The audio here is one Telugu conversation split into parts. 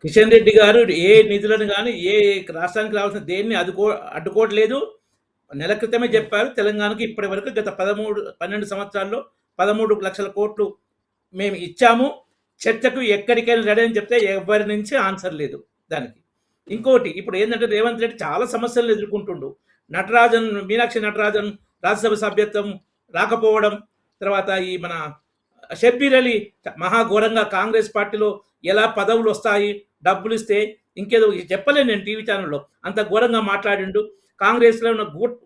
కిషన్ రెడ్డి గారు ఏ నిధులను కానీ ఏ రాష్ట్రానికి రావాల్సిన దేన్ని అడ్డుకోవట్లేదు. నెల క్రితమే చెప్పారు. తెలంగాణకి ఇప్పటి వరకు గత 12 సంవత్సరాల్లో 13,00,000 కోట్లు మేము ఇచ్చాము. చర్చకు ఎక్కడికైనా రెడీ అని చెప్తే ఎవరి నుంచి ఆన్సర్ లేదు దానికి. ఇంకోటి ఇప్పుడు ఏంటంటే రేవంత్ రెడ్డి చాలా సమస్యలను ఎదుర్కొంటుండు. మీనాక్షి నటరాజన్ రాజ్యసభ సభ్యత్వం రాకపోవడం, తర్వాత ఈ మన షబ్బీర్ అలీ మహాఘోరంగా కాంగ్రెస్ పార్టీలో ఎలా పదవులు వస్తాయి, డబ్బులు ఇస్తే ఇంకేదో చెప్పలేను నేను టీవీ ఛానల్లో, అంత ఘోరంగా మాట్లాడిండు. కాంగ్రెస్లో ఉన్న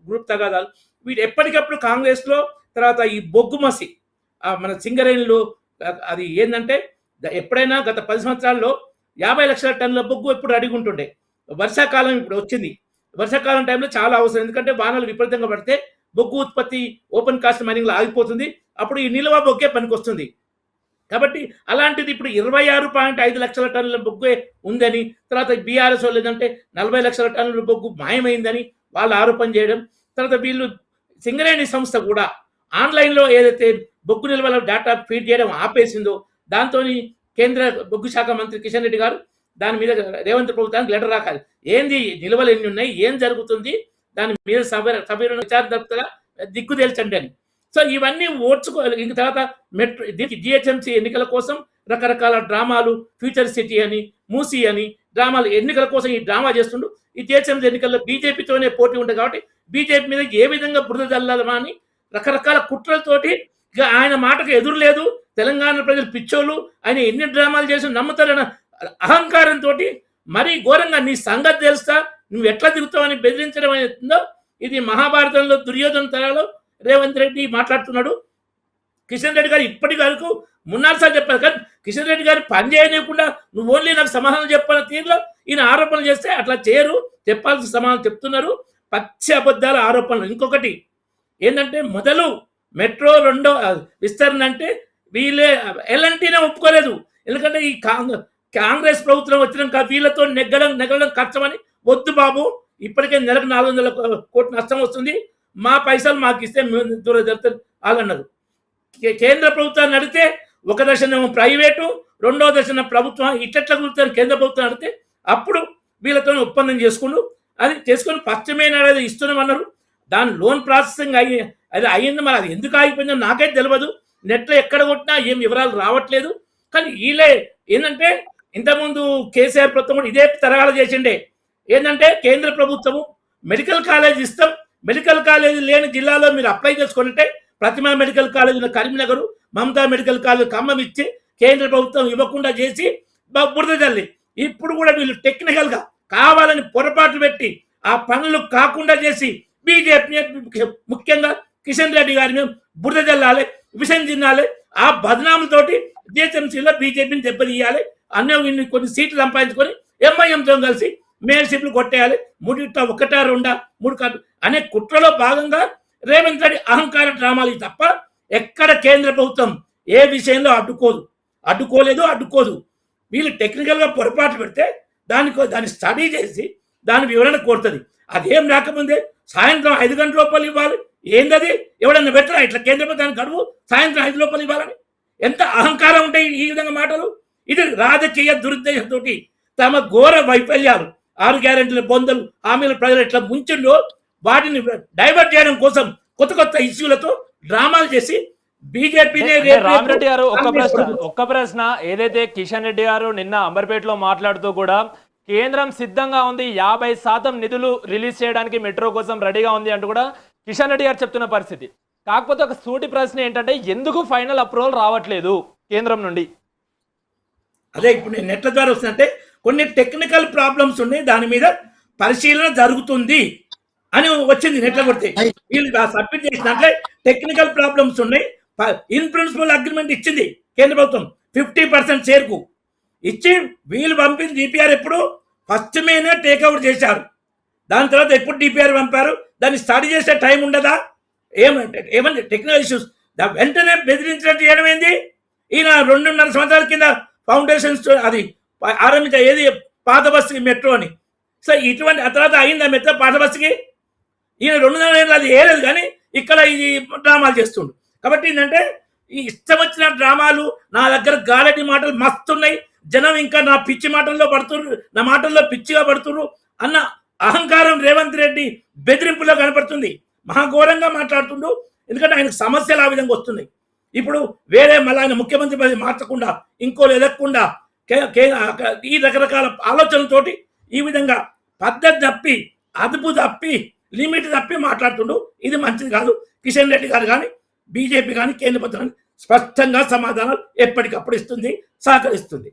గ్రూప్ తగాదాలు వీడు ఎప్పటికప్పుడు కాంగ్రెస్లో. తర్వాత ఈ బొగ్గుమసి మన సింగరేణిలో అది ఏంటంటే ఎప్పుడైనా గత 10 సంవత్సరాల్లో 50 లక్షల టన్నుల బొగ్గు ఎప్పుడు అడుగుంటుండే. వర్షాకాలం ఇప్పుడు వచ్చింది. వర్షాకాలం టైంలో చాలా అవసరం, ఎందుకంటే వానలు విపరీతంగా పడితే బొగ్గు ఉత్పత్తి ఓపెన్ కాస్ట్ మైనింగ్లో ఆగిపోతుంది. అప్పుడు ఈ నిల్వ బొగ్గే పనికొస్తుంది. కాబట్టి అలాంటిది ఇప్పుడు 26.5 లక్షల టన్నుల బొగ్గే ఉందని, తర్వాత బీఆర్ఎస్ వాళ్ళు ఏంటంటే 40 లక్షల టన్నుల బొగ్గు మాయమైందని వాళ్ళు ఆరోపణ చేయడం, తర్వాత వీళ్ళు సింగరేణి సంస్థ కూడా ఆన్లైన్లో ఏదైతే బొగ్గు నిల్వల డేటా ఫీడ్ చేయడం ఆపేసిందో, దాంతో కేంద్ర బొగ్గు శాఖ మంత్రి కిషన్ రెడ్డి గారు దాని మీద రేవంత్ ప్రభుత్వానికి లెటర్ రాకాలి. ఏంది నిల్వలు ఎన్ని ఉన్నాయి, ఏం జరుగుతుంది, దాని మీద సభ్యులను విచారణ జరుపుతారా, దిక్కు తేల్చండి అని. సో ఇవన్నీ ఓడ్చుకోవాలి. ఇంక తర్వాత జిహెచ్ఎంసీ ఎన్నికల కోసం రకరకాల డ్రామాలు, ఫ్యూచర్ సిటీ అని, మూసీ అని డ్రామాలు, ఎన్నికల కోసం ఈ డ్రామా చేస్తుండు. ఈ జిహెచ్ఎంసీ ఎన్నికల్లో బీజేపీతోనే పోటీ ఉంటుంది కాబట్టి బీజేపీ మీద ఏ విధంగా బురద జల్లాలమా అని రకరకాల కుట్రలతోటి ఇక ఆయన మాటకు ఎదురు లేదు. తెలంగాణ ప్రజలు పిచ్చోళ్ళు, ఆయన ఎన్ని డ్రామాలు చేసి నమ్ముతారన్న అహంకారంతో మరీ ఘోరంగా నీ సంగతి తెలుస్తా, నువ్వు ఎట్లా తిరుగుతావని బెదిరించడం అవుతుందో. ఇది మహాభారతంలో దుర్యోధన తరాలో రేవంత్ రెడ్డి మాట్లాడుతున్నాడు. కిషన్ రెడ్డి గారు ఇప్పటి వరకు 3-4 సార్లు చెప్పారు, కానీ కిషన్ రెడ్డి గారు పని చేయనివ్వకుండా నువ్వు ఓన్లీ నాకు సమాధానం చెప్పాల తీరులో ఈయన ఆరోపణలు చేస్తే అట్లా చేయరు, చెప్పాల్సిన సమాధానం చెప్తున్నారు. పచ్చి అబద్ధాల ఆరోపణలు. ఇంకొకటి ఏంటంటే మొదలు మెట్రో రెండో విస్తరణ అంటే వీళ్ళే ఎల్ఎన్టీనే ఒప్పుకోలేదు. ఎందుకంటే ఈ కాంగ్రెస్ ప్రభుత్వం వచ్చినాక వీళ్ళతో నెగ్గడం కష్టమని, వద్దు బాబు ఇప్పటికే నెలకు 400 కోట్ల నష్టం వస్తుంది, మా పైసలు మాకు ఇస్తే దూరం జరుగుతుంది వాళ్ళన్నారు. కేంద్ర ప్రభుత్వాన్ని అడిగితే ఒక దశనేమో ప్రైవేటు, రెండో దశన ప్రభుత్వం, ఇట్లా కుదురుతారు. కేంద్ర ప్రభుత్వం అడిగితే అప్పుడు వీళ్ళతో ఒప్పందం చేసుకుని ఫస్ట్ మే నాడు ఇస్తున్నామన్నారు. దాని లోన్ ప్రాసెసింగ్ అది అయ్యింది. మరి అది ఎందుకు ఆగిపోయిందో నాకైతే తెలియదు. నెట్లో ఎక్కడ కొట్టినా ఏం వివరాలు రావట్లేదు. కానీ వీళ్ళే ఏంటంటే ఇంతకుముందు కేసీఆర్ ప్రభుత్వం కూడా ఇదే తరహాలు చేసిండే. ఏంటంటే కేంద్ర ప్రభుత్వము మెడికల్ కాలేజ్ ఇస్తాం, మెడికల్ కాలేజీ లేని జిల్లాలో మీరు అప్లై చేసుకుంటే Prathima medical college Karimnagar, Mamata medical college Khammam ఇచ్చి కేంద్ర ప్రభుత్వం ఇవ్వకుండా చేసి బురద జల్లి. ఇప్పుడు కూడా వీళ్ళు టెక్నికల్గా కావాలని పొరపాట్లు పెట్టి ఆ పనులు కాకుండా చేసి బీజేపీ ముఖ్యంగా కిషన్ రెడ్డి గారిని బురద జల్లాలి, విషయం తినాలి. ఆ బదనాములతోటి జిహెచ్ఎంసీలో బీజేపీని దెబ్బతీయాలి. అన్నీ కొన్ని సీట్లు సంపాదించుకొని ఎంఐఎంతో కలిసి మేయర్షిప్లు కొట్టేయాలి. 3 అనే కుట్రలో భాగంగా రేవంత్ రెడ్డి అహంకార డ్రామాలు తప్ప ఎక్కడ కేంద్ర ప్రభుత్వం ఏ విషయంలో అడ్డుకోలేదు. వీళ్ళు టెక్నికల్గా పొరపాట్లు పెడితే దాన్ని స్టడీ చేసి దాని వివరణ కోరుతుంది. అదేం రాకముందే సాయంత్రం 5 గంటల లోపల ఇవ్వాలి. ఏందది? ఎవడన్నా పెట్టరా ఇట్లా కేంద్ర ప్రభుత్వానికి గడువు సాయంత్రం 5 లోపల ఇవ్వాలని? ఎంత అహంకారం ఉంటాయి ఈ విధంగా మాటలు. ఇది రాజకీయ దురుద్దేశంతో తమ ఘోర వైఫల్యాలు, 6 గ్యారెంటీల బొందలు, హామీల ప్రజలు ఎట్లా ముంచిండో వాటిని డైవర్ట్ చేయడం కోసం కొత్త ఇష్యూలతో డ్రామాలు చేసి బీజేపీనే. రామరెడ్డి గారు ఒక్క ప్రశ్న, ఏదైతే కిషన్ రెడ్డి గారు నిన్న అంబర్పేటలో మాట్లాడుతూ కూడా కేంద్రం సిద్ధంగా ఉంది, 50% నిధులు రిలీజ్ చేయడానికి మెట్రో కోసం రెడీగా ఉంది అంటూ కూడా కిషన్ రెడ్డి గారు చెప్తున్న పరిస్థితి. కాకపోతే ఒక సూటి ప్రశ్న ఏంటంటే ఎందుకు ఫైనల్ అప్రూవల్ రావట్లేదు కేంద్రం నుండి? అదే ఇప్పుడు నేను నెట్ల ద్వారా వస్తుందంటే కొన్ని టెక్నికల్ ప్రాబ్లమ్స్ ఉన్నాయి, దాని మీద పరిశీలన జరుగుతుంది అని వచ్చింది. నెట్ల కొడితే వీళ్ళు సబ్మిట్ చేసినట్లే టెక్నికల్ ప్రాబ్లమ్స్ ఉన్నాయి. ఇన్ ప్రిన్సిపల్ అగ్రిమెంట్ ఇచ్చింది కేంద్ర ప్రభుత్వం 50% షేర్కు ఇచ్చి వీళ్ళు పంపింది డిపిఆర్ ఎప్పుడు ఫస్ట్ మేనే టేక్అవుట్ చేశారు. దాని తర్వాత ఎప్పుడు డిపిఆర్ పంపారు, దాన్ని స్టడీ చేసే టైం ఉండదా? ఏమంటే టెక్నికల్ ఇష్యూస్ వెంటనే బెదిరించినట్టు చేయడం ఏంది? ఈయన 2.5 సంవత్సరాల కింద ఫౌండేషన్స్ అది ఆరంభించ ఏది పాత బస్సుకి మెట్రో అని. సో ఇటువంటి ఆ తర్వాత అయిందా మెట్రో పాత బస్సుకి? ఈయన 2.5 ఏళ్ళు అది ఏలేదు, కానీ ఇక్కడ ఇది డ్రామాలు చేస్తుండు. కాబట్టి ఏంటంటే ఈ ఇష్టం వచ్చిన డ్రామాలు, నా దగ్గర గాలటి మాటలు మస్తున్నాయి, జనం ఇంకా నా పిచ్చి మాటల్లో పడుతున్నారు, నా మాటల్లో పిచ్చిగా పడుతున్నారు అన్న అహంకారం రేవంత్ రెడ్డి బెదిరింపులో కనపడుతుంది. మహాఘోరంగా మాట్లాడుతుండు. ఎందుకంటే ఆయనకు సమస్యలు ఆ విధంగా వస్తున్నాయి. ఇప్పుడు వేరే మళ్ళీ ఆయన ముఖ్యమంత్రి పదవి మార్చకుండా ఇంకోలు ఎదగకుండా ఈ రకరకాల ఆలోచనలతోటి ఈ విధంగా పద్ధతి తప్పి, అదుపు తప్పి, లిమిట్ తప్పి మాట్లాడుతుండు. ఇది మంచిది కాదు. కిషన్ రెడ్డి గారు కానీ, బీజేపీ కానీ, కేంద్ర ప్రభుత్వం కానీ స్పష్టంగా సమాధానాలు ఎప్పటికప్పుడు ఇస్తుంది, సహకరిస్తుంది.